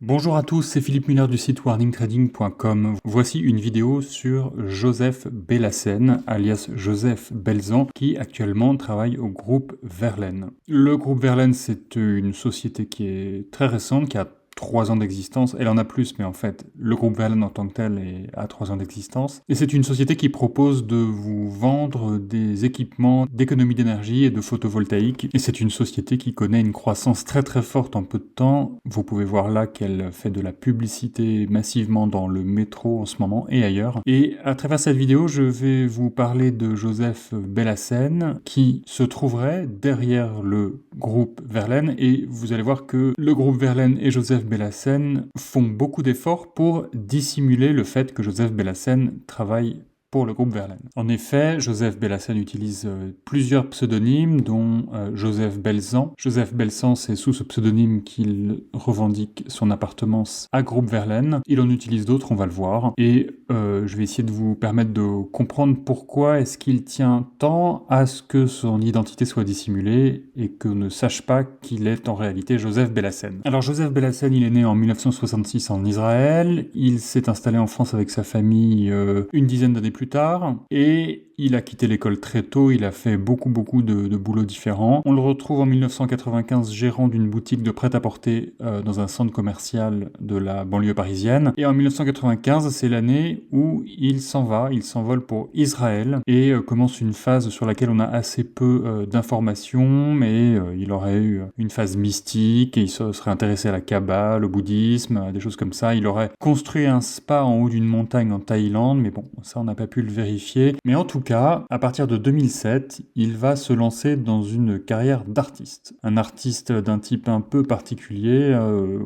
Bonjour à tous, c'est Philippe Muller du site warningtrading.com. Voici une vidéo sur Joseph Bellassène, alias Joseph Belzan, qui actuellement travaille au groupe Verlaine. Le groupe Verlaine, c'est une société qui est très récente, qui a 3 ans d'existence. Elle en a plus, mais en fait, le groupe Verlaine en tant que tel a 3 ans d'existence. Et c'est une société qui propose de vous vendre des équipements d'économie d'énergie et de photovoltaïque. Et c'est une société qui connaît une croissance très très forte en peu de temps. Vous pouvez voir là qu'elle fait de la publicité massivement dans le métro en ce moment et ailleurs. Et à travers cette vidéo, je vais vous parler de Joseph Bellassène, qui se trouverait derrière le groupe Verlaine. Et vous allez voir que le groupe Verlaine et Joseph Bellassène font beaucoup d'efforts pour dissimuler le fait que Joseph Bellassène travaille pour le groupe Verlaine. En effet, Joseph Bellassène utilise plusieurs pseudonymes, dont Joseph Belzan. Joseph Belzan, c'est sous ce pseudonyme qu'il revendique son appartenance à groupe Verlaine. Il en utilise d'autres, on va le voir. Et je vais essayer de vous permettre de comprendre pourquoi est-ce qu'il tient tant à ce que son identité soit dissimulée et qu'on ne sache pas qu'il est en réalité Joseph Bellassène. Alors Joseph Bellassène, il est né en 1966 en Israël. Il s'est installé en France avec sa famille une dizaine d'années plus tard, et il a quitté l'école très tôt, il a fait beaucoup de boulots différents. On le retrouve en 1995 gérant d'une boutique de prêt-à-porter dans un centre commercial de la banlieue parisienne. Et en 1995, c'est l'année où il s'en va, il s'envole pour Israël et commence une phase sur laquelle on a assez peu d'informations, mais il aurait eu une phase mystique et il se serait intéressé à la Kabbale, au bouddhisme, à des choses comme ça. Il aurait construit un spa en haut d'une montagne en Thaïlande, mais bon, ça on n'a pas pu le vérifier. Mais en tout cas, à partir de 2007, il va se lancer dans une carrière d'artiste. Un artiste d'un type un peu particulier,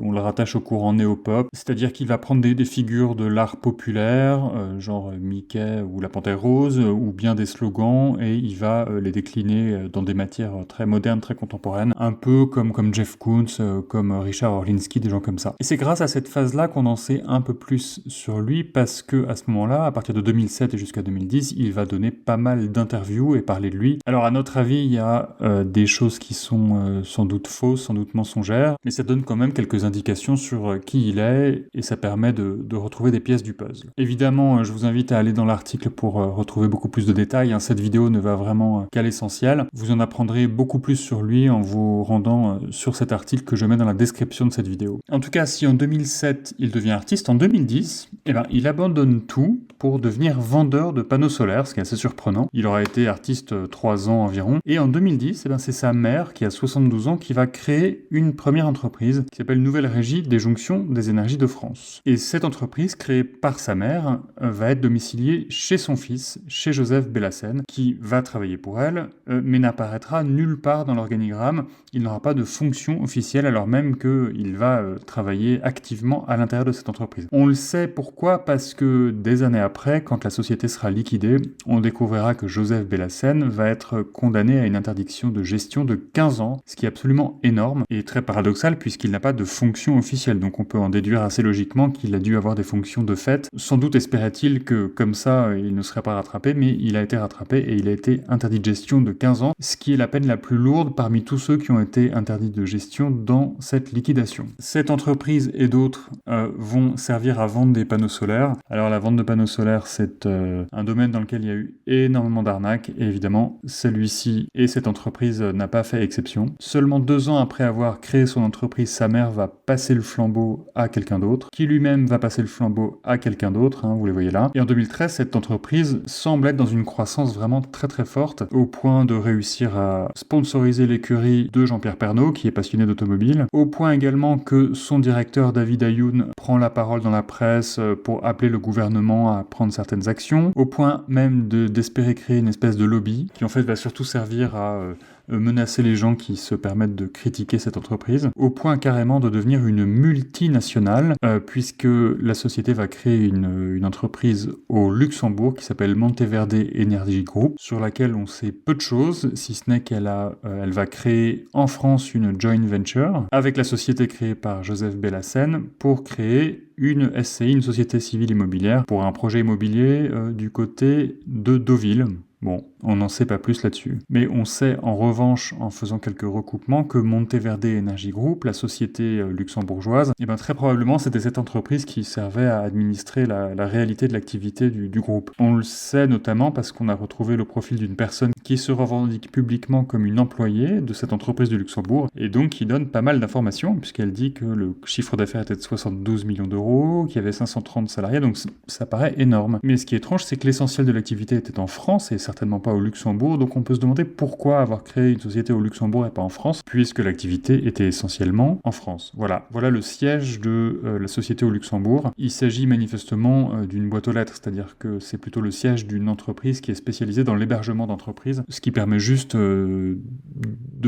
on le rattache au courant néo-pop, c'est-à-dire qu'il va prendre des figures de l'art populaire, genre Mickey ou la Panthère Rose, ou bien des slogans, et il va les décliner dans des matières très modernes, très contemporaines, un peu comme Jeff Koons, comme Richard Orlinski, des gens comme ça. Et c'est grâce à cette phase-là qu'on en sait un peu plus sur lui, parce que à ce moment-là, à partir de 2007 et jusqu'à 2010, il va donner pas mal d'interviews et parler de lui. Alors à notre avis, il y a des choses qui sont sans doute fausses, sans doute mensongères, mais ça donne quand même quelques indications sur qui il est, et ça permet de retrouver des pièces du puzzle. Évidemment, je vous invite à aller dans l'article pour retrouver beaucoup plus de détails, hein. Cette vidéo ne va vraiment qu'à l'essentiel. Vous en apprendrez beaucoup plus sur lui en vous rendant sur cet article que je mets dans la description de cette vidéo. En tout cas, si en 2007, il devient artiste, en 2010, il abandonne tout pour devenir vendeur de panneaux solaires, ce qui est assez surprenant. Il aura été artiste 3 ans environ. Et en 2010, c'est sa mère, qui a 72 ans, qui va créer une première entreprise qui s'appelle Nouvelle Régie des Jonctions des Énergies de France. Et cette entreprise, créée par sa mère, va être domiciliée chez son fils, chez Joseph Bellassène, qui va travailler pour elle, mais n'apparaîtra nulle part dans l'organigramme. Il n'aura pas de fonction officielle, alors même qu'il va travailler activement à l'intérieur de cette entreprise. On le sait pourquoi, parce que des années après, quand la société sera liquidée, on découvrira que Joseph Bellassène va être condamné à une interdiction de gestion de 15 ans, ce qui est absolument énorme et très paradoxal puisqu'il n'a pas de fonction officielle. Donc on peut en déduire assez logiquement qu'il a dû avoir des fonctions de fait. Sans doute espérait-il que comme ça, il ne serait pas rattrapé, mais il a été rattrapé et il a été interdit de gestion de 15 ans, ce qui est la peine la plus lourde parmi tous ceux qui ont été interdits de gestion dans cette liquidation. Cette entreprise et d'autres vont servir à vendre des panneaux solaires. Alors la vente de panneaux solaires, c'est un domaine dans lequel il y a eu énormément d'arnaques, et évidemment, celui-ci et cette entreprise n'a pas fait exception. Seulement 2 ans après avoir créé son entreprise, sa mère va passer le flambeau à quelqu'un d'autre, qui lui-même va passer le flambeau à quelqu'un d'autre, hein, vous les voyez là. Et en 2013, cette entreprise semble être dans une croissance vraiment très très forte, au point de réussir à sponsoriser l'écurie de Jean-Pierre Pernaut, qui est passionné d'automobile, au point également que son directeur David Ayoun prend la parole dans la presse pour appeler le gouvernement à prendre certaines actions, au point même d'espérer créer une espèce de lobby qui en fait va surtout servir à menacer les gens qui se permettent de critiquer cette entreprise, au point carrément de devenir une multinationale, puisque la société va créer une entreprise au Luxembourg qui s'appelle Monteverde Energy Group, sur laquelle on sait peu de choses, si ce n'est qu'elle va créer en France une joint venture avec la société créée par Joseph Bellassène pour créer une SCI, une société civile immobilière, pour un projet immobilier du côté de Deauville. Bon, On n'en sait pas plus là-dessus. Mais on sait en revanche, en faisant quelques recoupements, que Monteverde Energy Group, la société luxembourgeoise, très probablement c'était cette entreprise qui servait à administrer la réalité de l'activité du groupe. On le sait notamment parce qu'on a retrouvé le profil d'une personne qui se revendique publiquement comme une employée de cette entreprise du Luxembourg et donc qui donne pas mal d'informations puisqu'elle dit que le chiffre d'affaires était de 72 millions d'euros, qu'il y avait 530 salariés, donc ça paraît énorme. Mais ce qui est étrange, c'est que l'essentiel de l'activité était en France et certainement pas au Luxembourg, donc on peut se demander pourquoi avoir créé une société au Luxembourg et pas en France, puisque l'activité était essentiellement en France. Voilà le siège de la société au Luxembourg. Il s'agit manifestement d'une boîte aux lettres, c'est-à-dire que c'est plutôt le siège d'une entreprise qui est spécialisée dans l'hébergement d'entreprises, ce qui permet juste de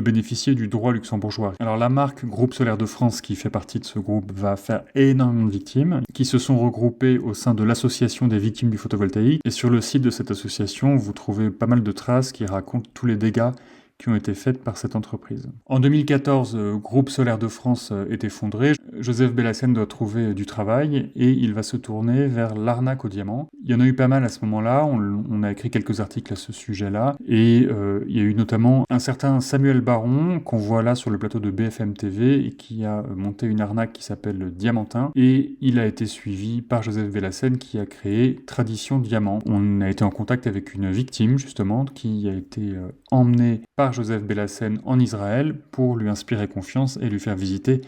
bénéficier du droit luxembourgeois. Alors la marque Groupe Solaire de France, qui fait partie de ce groupe, va faire énormément de victimes, qui se sont regroupées au sein de l'association des victimes du photovoltaïque. Et sur le site de cette association, vous trouvez pas mal de traces qui racontent tous les dégâts qui ont été faites par cette entreprise. En 2014, Groupe Solaire de France est effondré. Joseph Bellassène doit trouver du travail et il va se tourner vers l'arnaque au diamant. Il y en a eu pas mal à ce moment-là, on a écrit quelques articles à ce sujet-là, et il y a eu notamment un certain Samuel Baron, qu'on voit là sur le plateau de BFM TV, et qui a monté une arnaque qui s'appelle Diamantin, et il a été suivi par Joseph Bellassène qui a créé Tradition Diamant. On a été en contact avec une victime, justement, qui a été emmenée par Joseph Bellassène en Israël pour lui inspirer confiance et lui faire visiter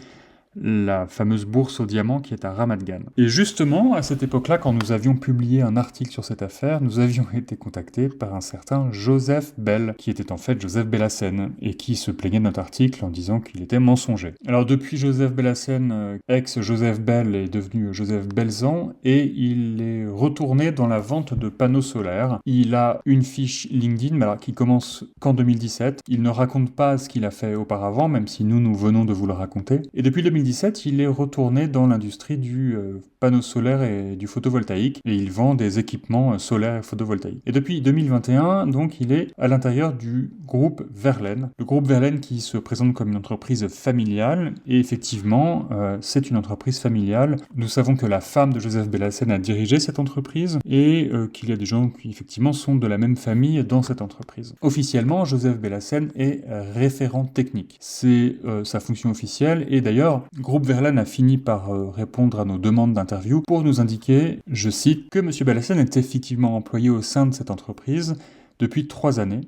la fameuse bourse au diamant qui est à Ramat Gan. Et justement, à cette époque-là, quand nous avions publié un article sur cette affaire, nous avions été contactés par un certain Joseph Bell, qui était en fait Joseph Bellassène, et qui se plaignait de notre article en disant qu'il était mensonger. Alors depuis, Joseph Bellassène, ex-Joseph Bell, est devenu Joseph Belzan, et il est retourné dans la vente de panneaux solaires. Il a une fiche LinkedIn, mais alors, qui commence qu'en 2017. Il ne raconte pas ce qu'il a fait auparavant, même si nous venons de vous le raconter. Et depuis 2017, il est retourné dans l'industrie du panneau solaire et du photovoltaïque, et il vend des équipements solaires et photovoltaïques. Et depuis 2021, donc, il est à l'intérieur du groupe Verlaine. Le groupe Verlaine qui se présente comme une entreprise familiale, et effectivement, c'est une entreprise familiale. Nous savons que la femme de Joseph Bellassène a dirigé cette entreprise, et qu'il y a des gens qui, effectivement, sont de la même famille dans cette entreprise. Officiellement, Joseph Bellassène est référent technique. C'est sa fonction officielle, et d'ailleurs, Groupe Verlaine a fini par répondre à nos demandes d'interview pour nous indiquer, je cite, que M. Bellassène est effectivement employé au sein de cette entreprise depuis 3 années,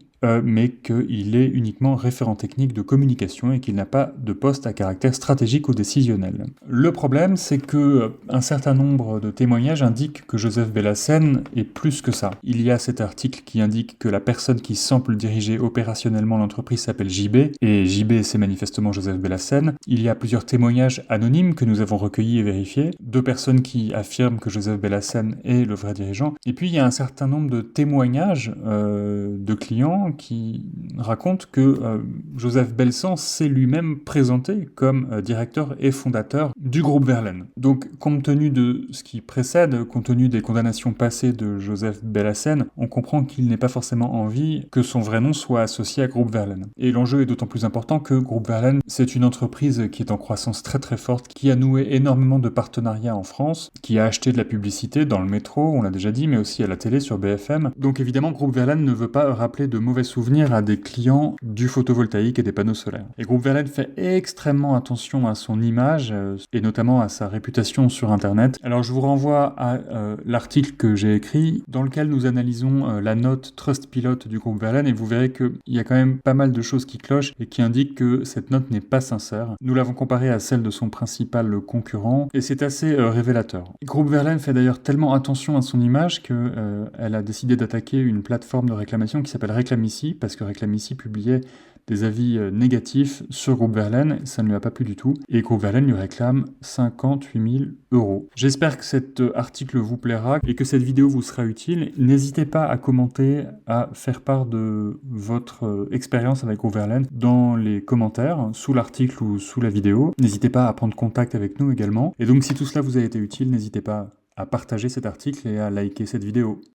mais qu'il est uniquement référent technique de communication et qu'il n'a pas de poste à caractère stratégique ou décisionnel. Le problème, c'est que un certain nombre de témoignages indiquent que Joseph Bellassène est plus que ça. Il y a cet article qui indique que la personne qui semble diriger opérationnellement l'entreprise s'appelle JB, et JB, c'est manifestement Joseph Bellassène. Il y a plusieurs témoignages anonymes que nous avons recueillis et vérifiés, 2 personnes qui affirment que Joseph Bellassène est le vrai dirigeant, et puis il y a un certain nombre de témoignages de clients qui raconte que Joseph Belzan s'est lui-même présenté comme directeur et fondateur du groupe Verlaine. Donc, compte tenu de ce qui précède, compte tenu des condamnations passées de Joseph Bellassène, on comprend qu'il n'ait pas forcément envie que son vrai nom soit associé à Groupe Verlaine. Et l'enjeu est d'autant plus important que Groupe Verlaine, c'est une entreprise qui est en croissance très très forte, qui a noué énormément de partenariats en France, qui a acheté de la publicité dans le métro, on l'a déjà dit, mais aussi à la télé sur BFM. Donc évidemment, Groupe Verlaine ne veut pas rappeler de mauvais souvenirs à des clients du photovoltaïque et des panneaux solaires. Et Groupe Verlaine fait extrêmement attention à son image et notamment à sa réputation sur Internet. Alors je vous renvoie à l'article que j'ai écrit dans lequel nous analysons la note Trustpilot du groupe Verlaine et vous verrez qu'il y a quand même pas mal de choses qui clochent et qui indiquent que cette note n'est pas sincère. Nous l'avons comparée à celle de son principal concurrent et c'est assez révélateur. Groupe Verlaine fait d'ailleurs tellement attention à son image qu'elle a décidé d'attaquer une plateforme de réclamation qui s'appelle Réclame Ici, parce que Réclame Ici publiait des avis négatifs sur Groupe Verlaine, ça ne lui a pas plu du tout, et Groupe Verlaine lui réclame 58 000 €. J'espère que cet article vous plaira et que cette vidéo vous sera utile. N'hésitez pas à commenter, à faire part de votre expérience avec Groupe Verlaine dans les commentaires, sous l'article ou sous la vidéo. N'hésitez pas à prendre contact avec nous également. Et donc si tout cela vous a été utile, n'hésitez pas à partager cet article et à liker cette vidéo.